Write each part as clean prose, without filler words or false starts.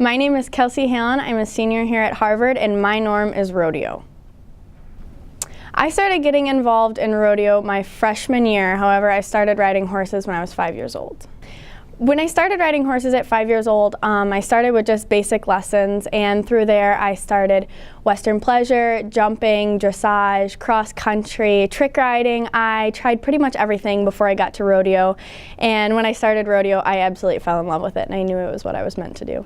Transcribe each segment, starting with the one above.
My name is Kelsey Hallen. I'm a senior here at Harvard, and my norm is rodeo. I started getting involved in rodeo my freshman year. However, I started riding horses when I was 5 years old. When I started riding horses at 5 years old, I started with just basic lessons, and through there I started Western pleasure, jumping, dressage, cross country, trick riding. I tried pretty much everything before I got to rodeo, and when I started rodeo I absolutely fell in love with it, and I knew it was what I was meant to do.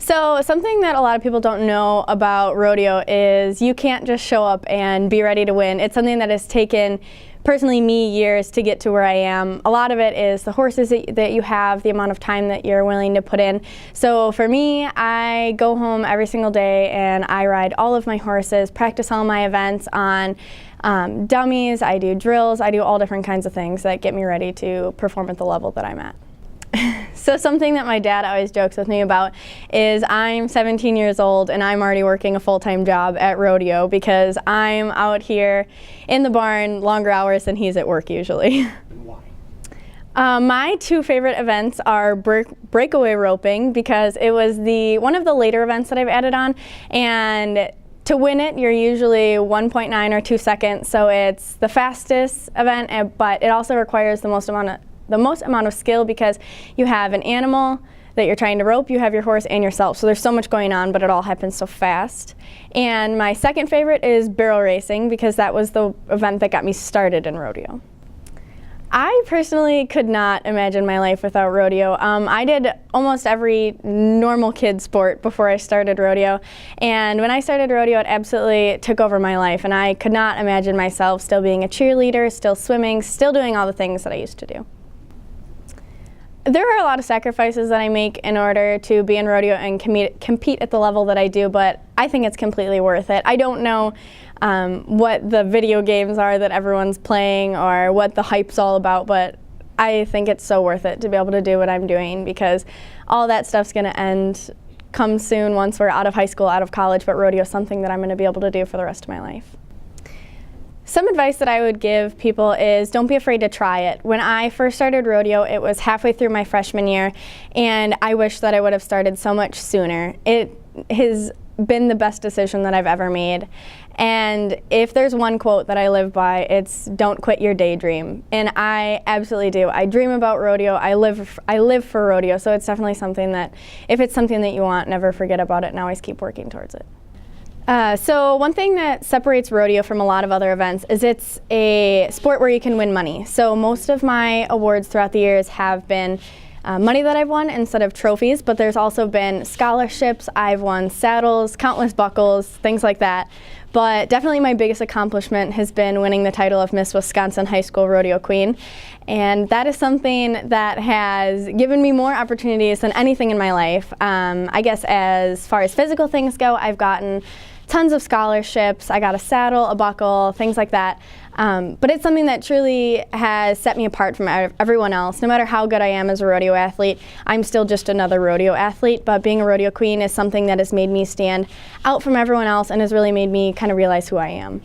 So something that a lot of people don't know about rodeo is you can't just show up and be ready to win. It's something that has taken, personally me, years to get to where I am. A lot of it is the horses that you have, the amount of time that you're willing to put in. So for me, I go home every single day and I ride all of my horses, practice all my events on dummies, I do drills, I do all different kinds of things that get me ready to perform at the level that I'm at. So something that my dad always jokes with me about is I'm 17 years old and I'm already working a full-time job at rodeo because I'm out here in the barn longer hours than he's at work usually. Why? My two favorite events are breakaway roping because it was one of the later events that I've added on, and to win it, you're usually 1.9 or 2 seconds, so it's the fastest event, but it also requires the most amount of skill because you have an animal that you're trying to rope, you have your horse and yourself. So there's so much going on, but it all happens so fast. And my second favorite is barrel racing because that was the event that got me started in rodeo. I personally could not imagine my life without rodeo. I did almost every normal kid sport before I started rodeo, and when I started rodeo it absolutely took over my life, and I could not imagine myself still being a cheerleader, still swimming, still doing all the things that I used to do. There are a lot of sacrifices that I make in order to be in rodeo and compete at the level that I do, but I think it's completely worth it. I don't know what the video games are that everyone's playing or what the hype's all about, but I think it's so worth it to be able to do what I'm doing because all that stuff's going to end come soon once we're out of high school, out of college, but rodeo is something that I'm going to be able to do for the rest of my life. Some advice that I would give people is don't be afraid to try it. When I first started rodeo, it was halfway through my freshman year, and I wish that I would have started so much sooner. It has been the best decision that I've ever made. And if there's one quote that I live by, it's don't quit your daydream. And I absolutely do. I dream about rodeo. I live for rodeo, so it's definitely something that, if it's something that you want, never forget about it and always keep working towards it. So one thing that separates rodeo from a lot of other events is it's a sport where you can win money. So most of my awards throughout the years have been money that I've won instead of trophies, but there's also been scholarships, I've won saddles, countless buckles, things like that. But definitely my biggest accomplishment has been winning the title of Miss Wisconsin High School Rodeo Queen. And that is something that has given me more opportunities than anything in my life. I guess as far as physical things go, I've gotten tons of scholarships. I got a saddle, a buckle, things like that. But it's something that truly has set me apart from everyone else. No matter how good I am as a rodeo athlete, I'm still just another rodeo athlete, but being a rodeo queen is something that has made me stand out from everyone else and has really made me kind of realize who I am.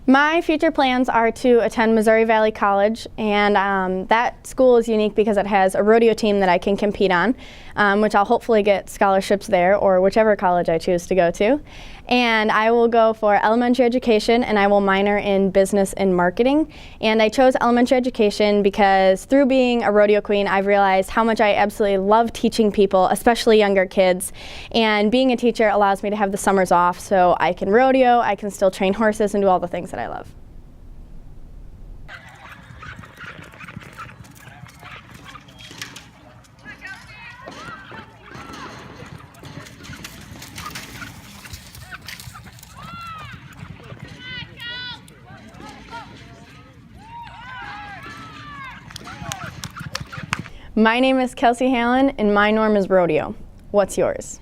My future plans are to attend Missouri Valley College, and that school is unique because it has a rodeo team that I can compete on, which I'll hopefully get scholarships there or whichever college I choose to go to. And I will go for elementary education, and I will minor in business and marketing. And I chose elementary education because through being a rodeo queen, I've realized how much I absolutely love teaching people, especially younger kids. And being a teacher allows me to have the summers off so I can rodeo, I can still train horses and do all the things that I love. My name is Kelsey Hallen, and my norm is rodeo. What's yours?